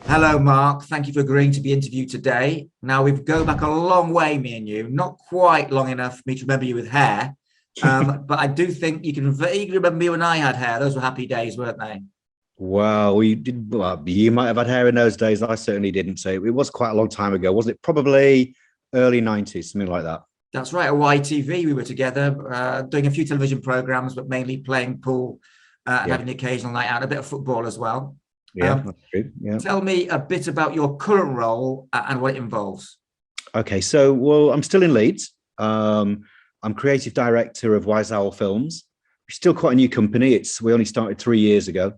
Hello, Mark. Thank you for agreeing to be interviewed today. Now, we go back a long way, me and you, not quite long enough for me to remember you with hair. But I do think you can vaguely remember me when I had hair. Those were happy days, weren't they? Well, we did. Well, you might have had hair in those days. I certainly didn't. So it was quite a long time ago, wasn't it? Probably early 90s, something like that. That's right. At YTV, we were together doing a few television programs, but mainly playing pool and Yeah, having the occasional night out, a bit of football as well. yeah, Um, that's true. Yeah. Tell me a bit about your current role and what it involves. Okay, so well, I'm still in Leeds. I'm creative director of Wise Owl Films. We're still quite a new company. We only started 3 years ago.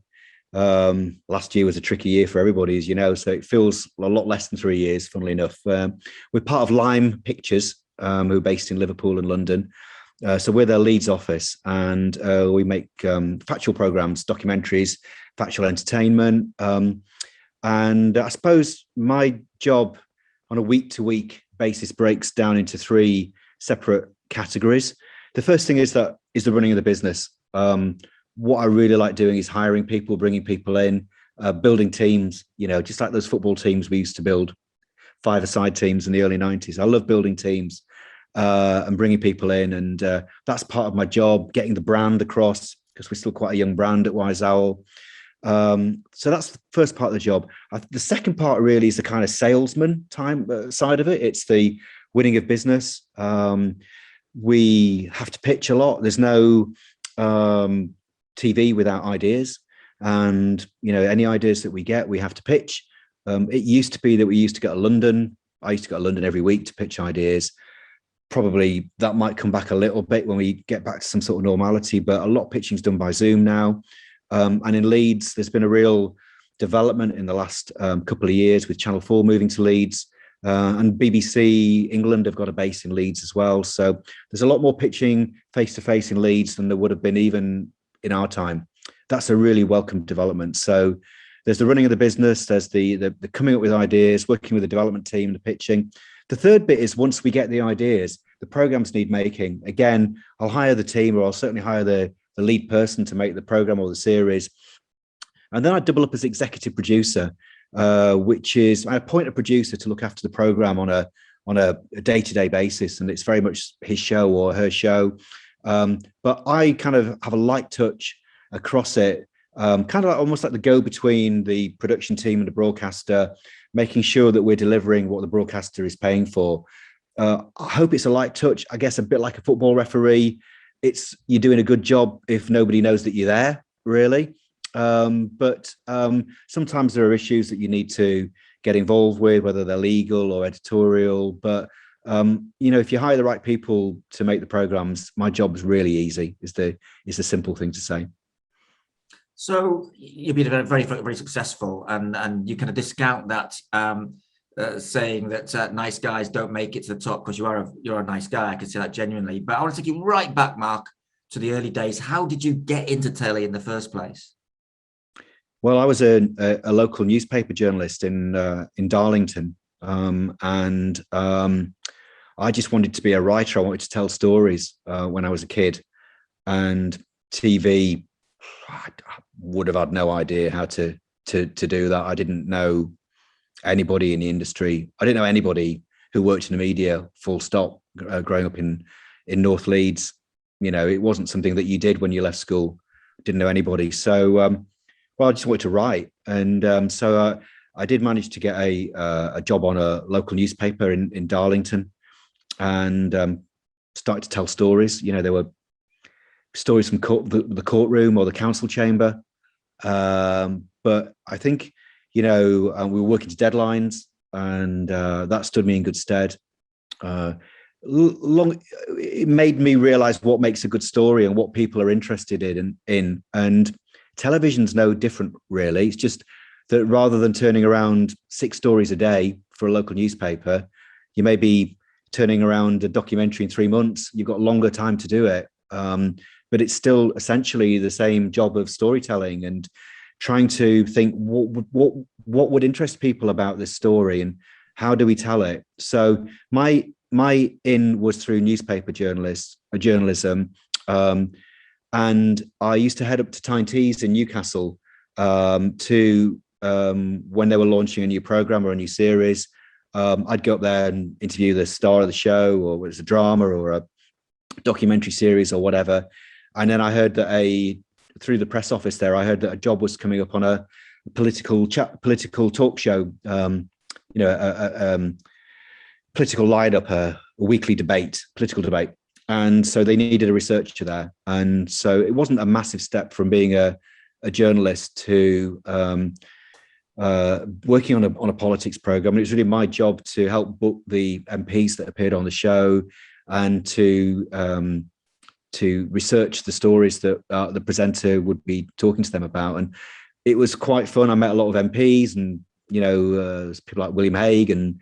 Last year was a tricky year for everybody, as you know, so it feels a lot less than 3 years, funnily enough. We're part of Lime Pictures, who are based in Liverpool and London. So we're their Leeds office, and we make factual programs, documentaries, factual entertainment. And I suppose my job on a week-to-week basis breaks down into three separate categories. The first thing is the running of the business. What I really like doing is hiring people, bringing people in, building teams, just like those football teams we used to build, five-a-side teams in the early 90s. I love building teams and bringing people in. And that's part of my job, getting the brand across, because we're still quite a young brand at Wise Owl. So that's the first part of the job. The second part really is the kind of salesman side of it. It's the winning of business. We have to pitch a lot. There's no TV without ideas, and any ideas that we get, we have to pitch. It used to be that we used to go to London. I used to go to London every week to pitch ideas. Probably that might come back a little bit when we get back to some sort of normality, but a lot of pitching is done by Zoom now. And in Leeds, there's been a real development in the last couple of years with Channel 4 moving to Leeds. And BBC England have got a base in Leeds as well. So there's a lot more pitching face-to-face in Leeds than there would have been even in our time. That's a really welcome development. So there's the running of the business, there's the coming up with ideas, working with the development team, the pitching. The third bit is once we get the ideas, the programs need making. Again, I'll hire the team, or I'll certainly hire the lead person to make the program or the series. And then I double up as executive producer, which is I appoint a producer to look after the program on a day-to-day basis. And it's very much his show or her show. But I kind of have a light touch across it, kind of almost like the go-between the production team and the broadcaster, making sure that we're delivering what the broadcaster is paying for. I hope it's a light touch, I guess, a bit like a football referee. You're doing a good job if nobody knows that you're there, really. But sometimes there are issues that you need to get involved with, whether they're legal or editorial. But if you hire the right people to make the programs, my job's really easy. Is the simple thing to say. So you've been very, very, very successful, and you kind of discount that, saying that nice guys don't make it to the top, because you're a nice guy. I can say that genuinely. But I want to take you right back, Mark, to the early days. How did you get into telly in the first place? Well, I was a local newspaper journalist in Darlington, and I just wanted to be a writer. I wanted to tell stories when I was a kid, and TV. I would have had no idea how to do that. I didn't know anybody in the industry. I didn't know anybody who worked in the media, full stop, growing up in North Leeds. It wasn't something that you did when you left school. Didn't know anybody. So, well, I just wanted to write. And so I did manage to get a job on a local newspaper in Darlington, and started to tell stories. There were stories from the courtroom or the council chamber. But I think, we were working to deadlines, and that stood me in good stead. It made me realize what makes a good story and what people are interested in. And television's no different, really. It's just that rather than turning around 6 stories a day for a local newspaper, you may be turning around a documentary in 3 months. You've got longer time to do it. But it's still essentially the same job of storytelling and trying to think what would interest people about this story and how do we tell it. So my in was through newspaper journalism, and I used to head up to Tyne Tees in Newcastle to when they were launching a new program or a new series, I'd go up there and interview the star of the show, or whether it's a drama or a documentary series or whatever. And then I heard that through the press office there, I heard that a job was coming up on a political talk show, political lineup, a weekly political debate. And so they needed a researcher there. And so it wasn't a massive step from being a journalist to working on a politics program. And it was really my job to help book the MPs that appeared on the show, and to research the stories that the presenter would be talking to them about. And it was quite fun. I met a lot of MPs, and people like William Hague and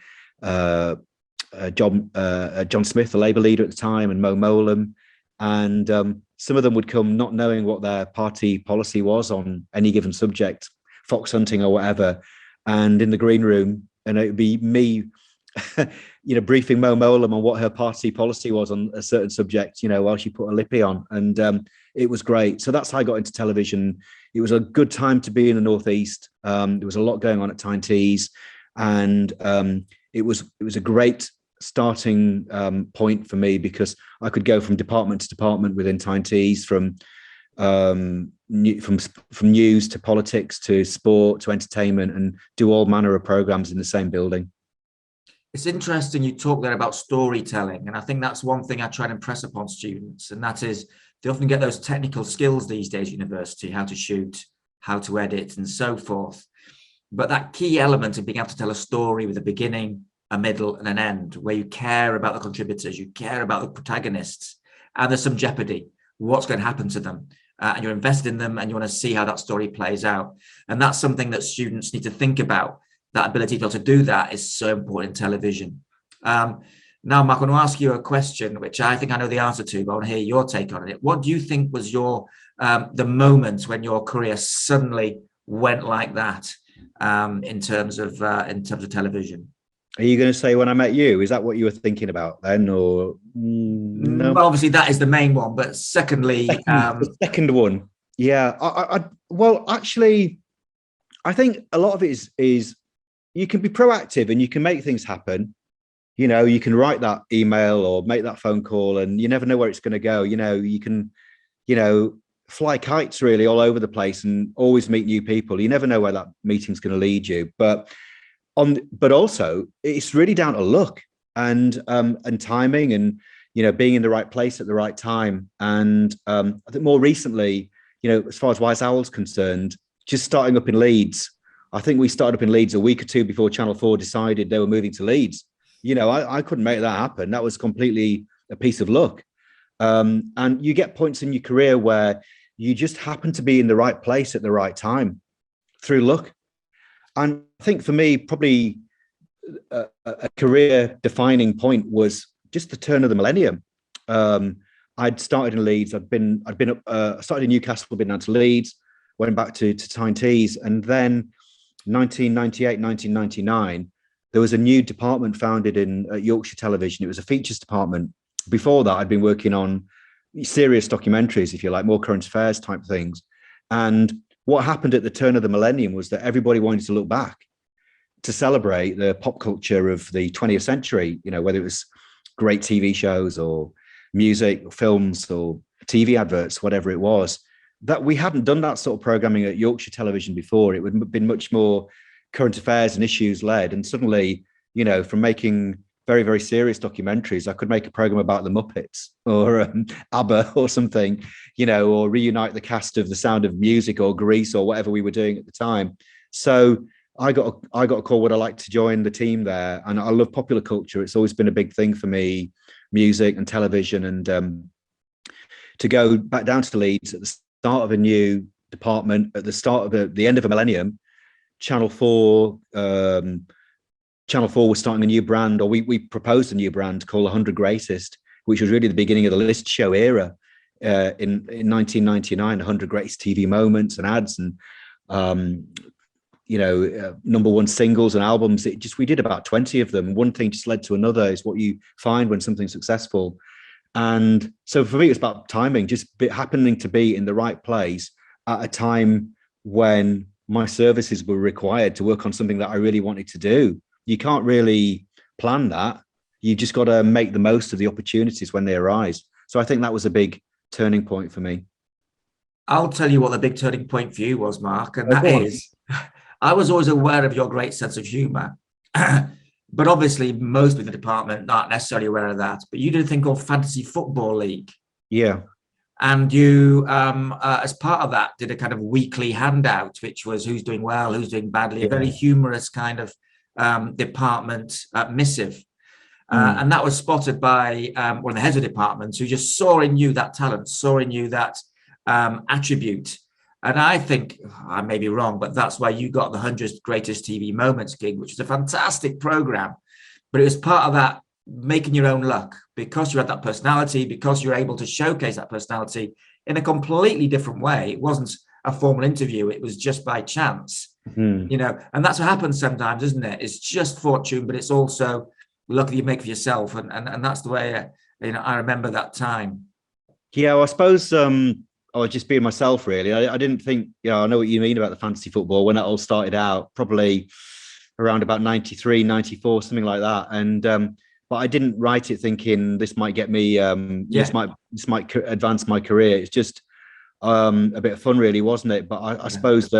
John Smith, the Labour leader at the time, and Mo Mowlam. And some of them would come not knowing what their party policy was on any given subject, fox hunting or whatever. And in the green room, and it would be me, briefing Mo Mowlam on what her party policy was on a certain subject, while she put a lippy on. And it was great. So that's how I got into television. It was a good time to be in the Northeast. There was a lot going on at Tyne Tees, and it was a great starting point for me, because I could go from department to department within Tyne Tees, from news to politics to sport to entertainment, and do all manner of programs in the same building. It's interesting you talk there about storytelling, and I think that's one thing I try and impress upon students, and that is they often get those technical skills these days at university, how to shoot, how to edit, and so forth. But that key element of being able to tell a story with a beginning, a middle, and an end, where you care about the contributors, you care about the protagonists, and there's some jeopardy, what's going to happen to them, and you're invested in them, and you want to see how that story plays out. And that's something that students need to think about. That ability to be able to do that is so important in television. Now, Mark, I want to ask you a question, which I think I know the answer to, but I want to hear your take on it. What do you think was the moment when your career suddenly went like that in terms of television? Are you going to say when I met you? Is that what you were thinking about then, or no? Well, obviously that is the main one, but secondly, the second one, yeah. Well, actually, I think a lot of it is you can be proactive and you can make things happen. You can write that email or make that phone call, and you never know where it's going to go. You can, fly kites really all over the place and always meet new people. You never know where that meeting's going to lead you. But also it's really down to luck and timing, and being in the right place at the right time. And I think more recently, as far as Wise Owl's concerned, just starting up in Leeds. I think we started up in Leeds a week or two before Channel 4 decided they were moving to Leeds. I couldn't make that happen. That was completely a piece of luck. And you get points in your career where you just happen to be in the right place at the right time through luck. And I think for me, probably a career defining point was just the turn of the millennium. I'd started in Leeds. I started in Newcastle, been down to Leeds, went back to Tyne Tees, and then 1998, 1999, there was a new department founded in Yorkshire Television. It was a features department. Before that, I'd been working on serious documentaries, if you like, more current affairs type things. And what happened at the turn of the millennium was that everybody wanted to look back to celebrate the pop culture of the 20th century, whether it was great TV shows or music or films or TV adverts, whatever it was. That we hadn't done that sort of programming at Yorkshire Television before. It would have been much more current affairs and issues led. And suddenly, from making very, very serious documentaries, I could make a program about the Muppets or ABBA or something, or reunite the cast of The Sound of Music or Grease or whatever we were doing at the time. So I got a call, would I like to join the team there? And I love popular culture. It's always been a big thing for me, music and television. And to go back down to Leeds at the start of a new department, at the start of the end of a millennium, Channel 4 was starting a new brand, or we proposed a new brand called 100 Greatest, which was really the beginning of the list show era in 1999, 100 Greatest TV moments and ads and, number one singles and albums. We did about 20 of them. One thing just led to another is what you find when something's successful. And so for me, it's about timing, just happening to be in the right place at a time when my services were required to work on something that I really wanted to do. You can't really plan that. You just got to make the most of the opportunities when they arise. So I think that was a big turning point for me. I'll tell you what the big turning point for you was, Mark, and that go on. is I was always aware of your great sense of humour. But obviously, most of the department aren't necessarily aware of that. But you did a thing called Fantasy Football League. Yeah. And you, as part of that, did a kind of weekly handout, which was who's doing well, who's doing badly, a very humorous kind of department missive. And that was spotted by one of the heads of departments who just saw in you that talent, saw in you that attribute. And I think, I may be wrong, but that's why you got the 100 Greatest TV Moments gig, which is a fantastic program. But it was part of that making your own luck, because you had that personality, because you're able to showcase that personality in a completely different way. It wasn't a formal interview. It was just by chance, you know, and that's what happens sometimes, isn't it? It's just fortune, but it's also luck that you make for yourself. And that's the way, you know, I remember that time. Yeah, well, I suppose I was just being myself, really. I didn't think, you know, I know what you mean about the fantasy football when it all started out, probably around about 93, 94, something like that. And, but I didn't write it thinking this might get me, this might advance my career. It's just a bit of fun, really, wasn't it? But I suppose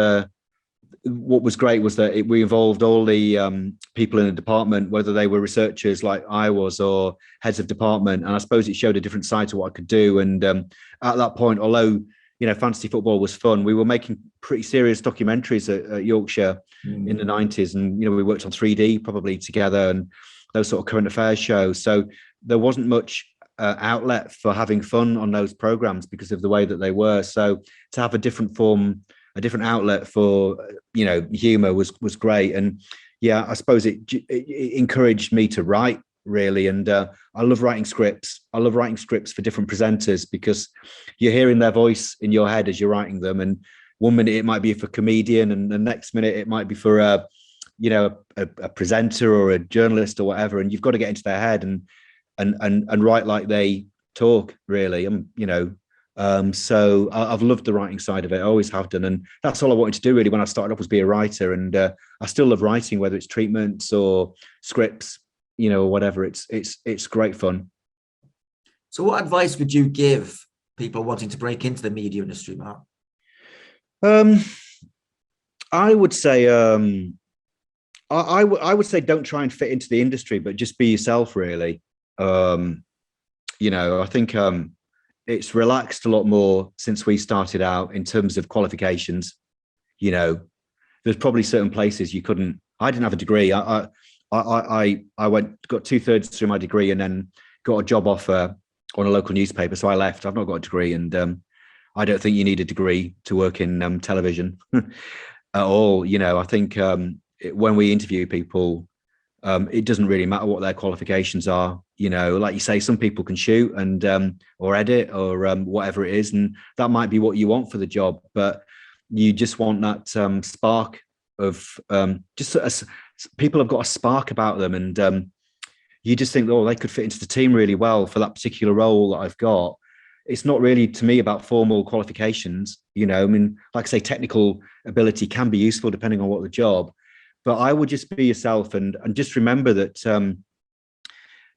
what was great was that we involved all the people in the department, whether they were researchers like I was or heads of department. And I suppose it showed a different side to what I could do. And at that point, although, you know, fantasy football was fun, we were making pretty serious documentaries at Yorkshire in the 90s. And, you know, we worked on 3D probably together and those sort of current affairs shows. So there wasn't much outlet for having fun on those programs because of the way that they were. So to have a different form, a different outlet for, you know, humor was great. And yeah, I suppose it encouraged me to write, really. And I love writing scripts. I love writing scripts for different presenters because you're hearing their voice in your head as you're writing them. And one minute it might be for a comedian, and the next minute it might be for a presenter or a journalist or whatever. And you've got to get into their head and write like they talk, really. You know, so I've loved the writing side of it. I always have done. And that's all I wanted to do, really, when I started off, was be a writer. And I still love writing, whether it's treatments or scripts, you know, or whatever. It's great fun. So what advice would you give people wanting to break into the media industry, Mark? I would say, I would say don't try and fit into the industry, but just be yourself, really. You know, I think it's relaxed a lot more since we started out in terms of qualifications. You know, there's probably certain places you couldn't. I didn't have a degree. I got 2/3 through my degree and then got a job offer on a local newspaper. So I left. I've not got a degree, and I don't think you need a degree to work in television at all. You know, I think when we interview people, it doesn't really matter what their qualifications are. You know, like you say, some people can shoot and or edit or whatever it is, and that might be what you want for the job. But you just want that spark of people have got a spark about them, and you just think, oh, they could fit into the team really well for that particular role that I've got. It's not really, to me, about formal qualifications. You know, I mean, like I say, technical ability can be useful depending on what the job. But I would just be yourself and just remember that,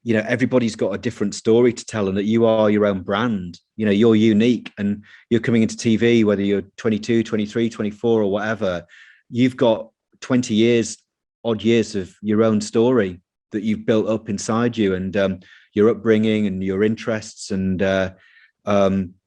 you know, everybody's got a different story to tell and that you are your own brand. You know, you're unique and you're coming into TV, whether you're 22, 23, 24 or whatever, you've got 20 odd years of your own story that you've built up inside you, and your upbringing and your interests, and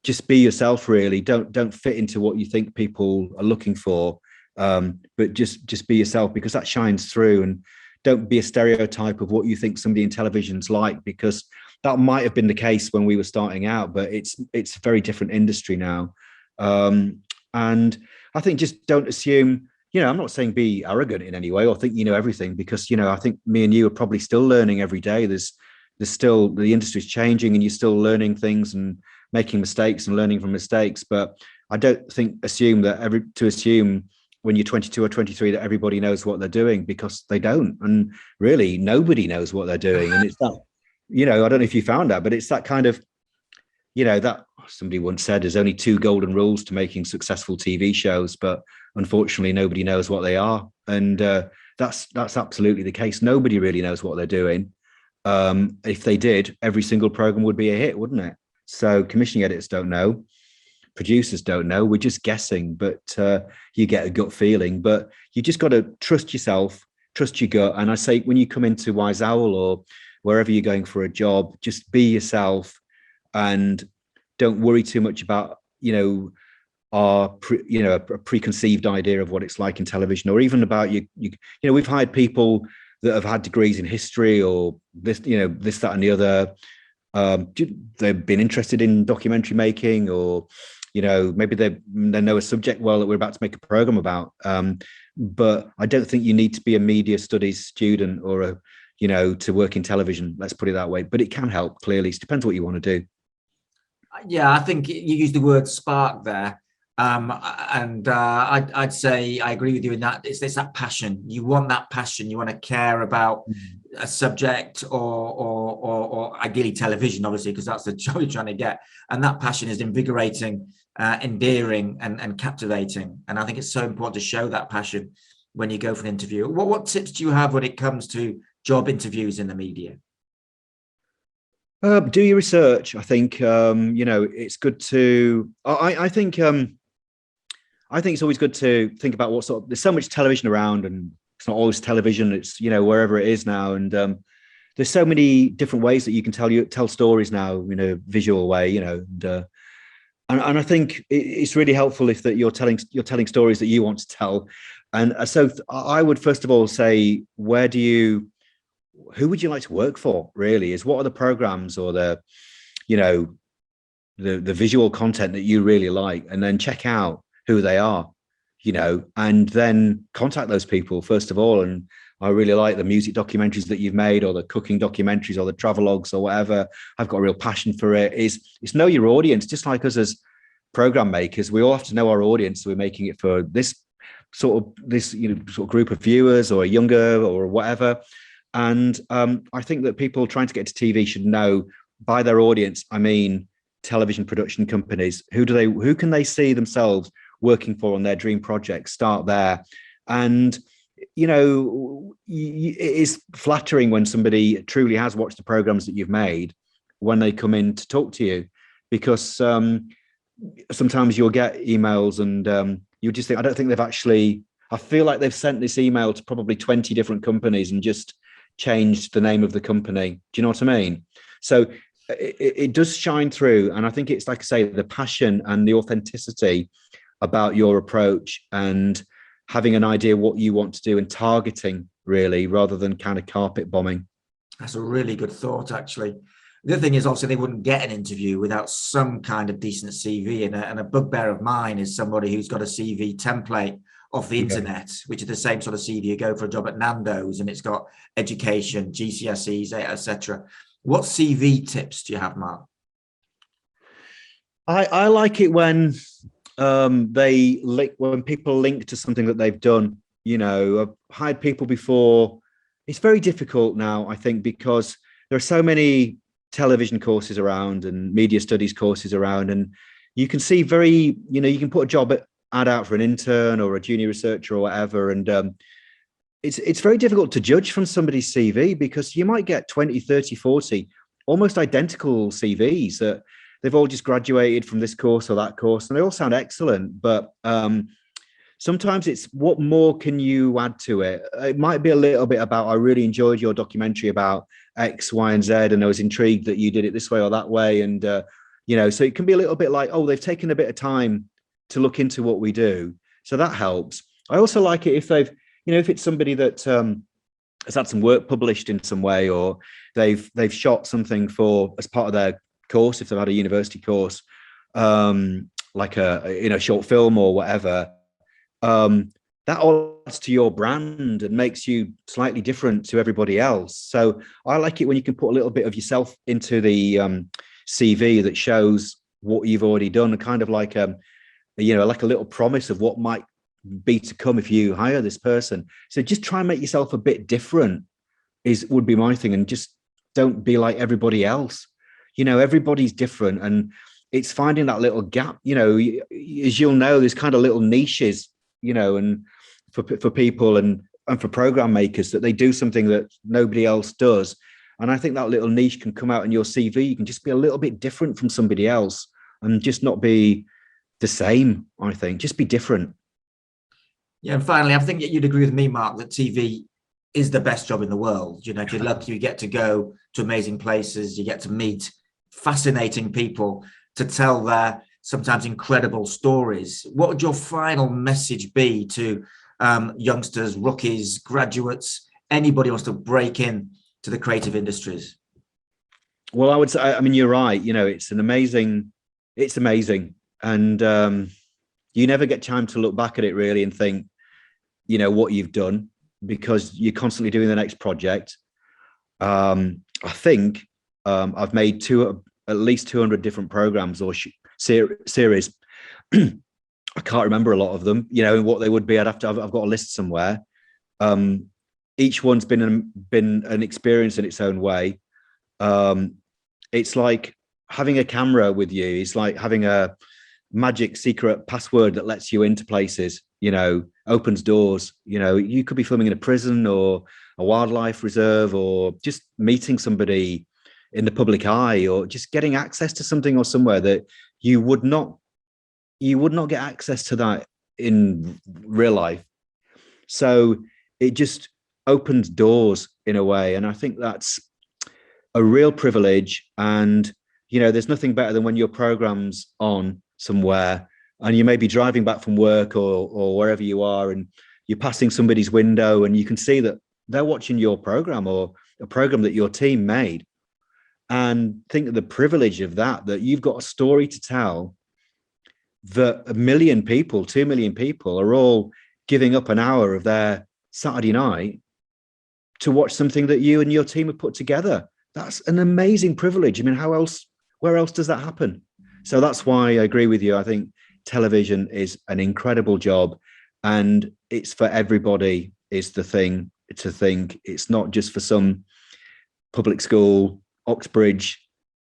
just be yourself, really. Don't fit into what you think people are looking for. But just be yourself, because that shines through, and don't be a stereotype of what you think somebody in television's like, because that might have been the case when we were starting out, but it's a very different industry now. And I think just don't assume, you know, I'm not saying be arrogant in any way or think you know everything, because, you know, I think me and you are probably still learning every day. There's still, the industry's changing and you're still learning things and making mistakes and learning from mistakes. But I don't think assume when you're 22 or 23 that everybody knows what they're doing, because they don't. And really nobody knows what they're doing. And it's that, you know, I don't know if you found that, but it's that kind of, you know, that somebody once said there's only 2 golden rules to making successful TV shows, but unfortunately nobody knows what they are, and that's absolutely the case. Nobody really knows what they're doing. If they did, every single program would be a hit, wouldn't it? So commissioning editors don't know, producers don't know. We're just guessing, but you get a gut feeling. But you just got to trust yourself, trust your gut. And I say, when you come into Wise Owl or wherever you're going for a job, just be yourself and don't worry too much about, a preconceived idea of what it's like in television, or even about we've hired people that have had degrees in history or this, that and the other. They've been interested in documentary making, or maybe they know a subject well that we're about to make a program about. But I don't think you need to be a media studies student or to work in television. Let's put it that way. But it can help. Clearly, it depends what you want to do. Yeah, I think you used the word spark there. I'd say I agree with you in that it's that passion. You want that passion. You want to care about a subject or ideally television, obviously, because that's the job you're trying to get. And that passion is invigorating, endearing, and captivating. And I think it's so important to show that passion when you go for an interview. What tips do you have when it comes to job interviews in the media? Do your research. I think it's good to. I think it's always good to think about what sort of. There's so much television around, and it's not always television. It's wherever it is now, and there's so many different ways that you can tell stories now in a visual way. And I think it's really helpful if that you're telling stories that you want to tell. And so I would first of all say, who would you like to work for? Really, is what are the programs or the visual content that you really like, and then check out who they are, and then contact those people first of all. And I really like the music documentaries that you've made, or the cooking documentaries, or the travelogues, or whatever. I've got a real passion for it. It's know your audience, just like us as program makers. We all have to know our audience. So we're making it for this sort of group of viewers, or younger, or whatever. And I think that people trying to get to TV should know, by their audience, I mean television production companies. Who can they see themselves working for on their dream project? Start there. And it is flattering when somebody truly has watched the programs that you've made when they come in to talk to you, because sometimes you'll get emails and you just think, I feel like they've sent this email to probably 20 different companies and just changed the name of the company. Do you know what I mean? So it does shine through. And I think it's, like I say, the passion and the authenticity about your approach, and having an idea what you want to do and targeting, really, rather than kind of carpet bombing. That's a really good thought, actually. The other thing is, also, they wouldn't get an interview without some kind of decent CV. And a bugbear of mine is somebody who's got a CV template off the internet, which is the same sort of CV. You go for a job at Nando's and it's got education, GCSEs, etc. What CV tips do you have, Mark? I like it when when people link to something that they've done. I've hired people before. It's very difficult now, I think, because there are so many television courses around and media studies courses around, and you can see you can put a job ad out for an intern or a junior researcher or whatever, and it's very difficult to judge from somebody's CV, because you might get 20, 30, 40 almost identical CVs that they've all just graduated from this course or that course, and they all sound excellent, but sometimes it's, what more can you add to it? It might be a little bit about, I really enjoyed your documentary about X, Y, and Z, and I was intrigued that you did it this way or that way. And, so it can be a little bit like, oh, they've taken a bit of time to look into what we do. So that helps. I also like it if if it's somebody that has had some work published in some way, or they've shot something as part of their course, if they've had a university course, like a short film or whatever. That all adds to your brand and makes you slightly different to everybody else. So I like it when you can put a little bit of yourself into the CV that shows what you've already done, and kind of like like a little promise of what might be to come if you hire this person. So just try and make yourself a bit different would be my thing, and just don't be like everybody else. Everybody's different, and it's finding that little gap. As you'll know, there's kind of little niches and for people and for program makers, that they do something that nobody else does. And I think that little niche can come out in your CV. You can just be a little bit different from somebody else and just not be the same. I think just be different. Yeah, and finally, I think you'd agree with me, Mark, that TV is the best job in the world. If you're lucky, you get to go to amazing places, you get to meet fascinating people to tell their sometimes incredible stories. What would your final message be to youngsters, rookies, graduates, anybody who wants to break in to the creative industries? Well, I would say, I mean, you're right. It's amazing. And you never get time to look back at it really and think, what you've done, because you're constantly doing the next project. I think I've made at least 200 different programs or series. I can't remember a lot of them, what they would be. I've got a list somewhere. Each one's been an experience in its own way. It's like having a camera with you. It's like having a magic secret password that lets you into places, opens doors. You could be filming in a prison or a wildlife reserve, or just meeting somebody in the public eye, or just getting access to something or somewhere that you would not get access to that in real life. So it just opens doors in a way. And I think that's a real privilege. And, there's nothing better than when your program's on somewhere and you may be driving back from work or wherever you are, and you're passing somebody's window and you can see that they're watching your program or a program that your team made, and think of the privilege of that you've got a story to tell, that 1 million people, 2 million people are all giving up an hour of their Saturday night to watch something that you and your team have put together. That's an amazing privilege. I mean, where else does that happen? So that's why I agree with you. I think television is an incredible job, and it's for everybody is the thing to think. It's not just for some public school, Oxbridge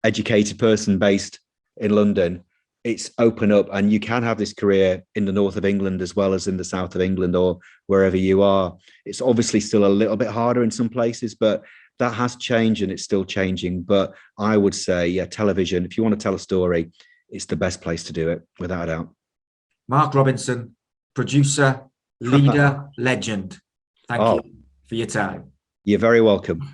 educated person based in London. It's open up, and you can have this career in the north of England as well as in the south of England or wherever you are. It's obviously still a little bit harder in some places, but that has changed and it's still changing. But I would say, yeah, television, if you want to tell a story, it's the best place to do it, without a doubt. Mark Robinson, producer, leader, legend. Thank you for your time. You're very welcome.